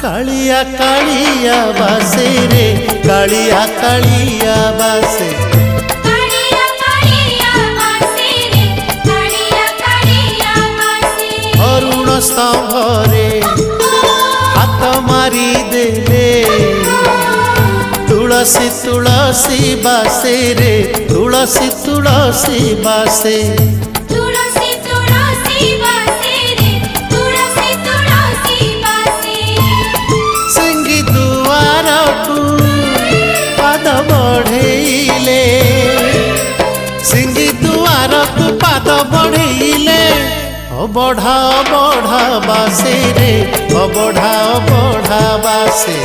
कालिया कालिया बासे रे कालिया कालिया बासे अरुण स्तंभरे हाथ मारी देले तुलसी तुलसी बासे रे तुलसी तुलसी बासे सिंगी दुआर को पाद बढ़ेले सिंगी दुआर को पाद बढ़ेले बढ़ा बढ़ा बासे रे बढ़ा बढ़ा बासे।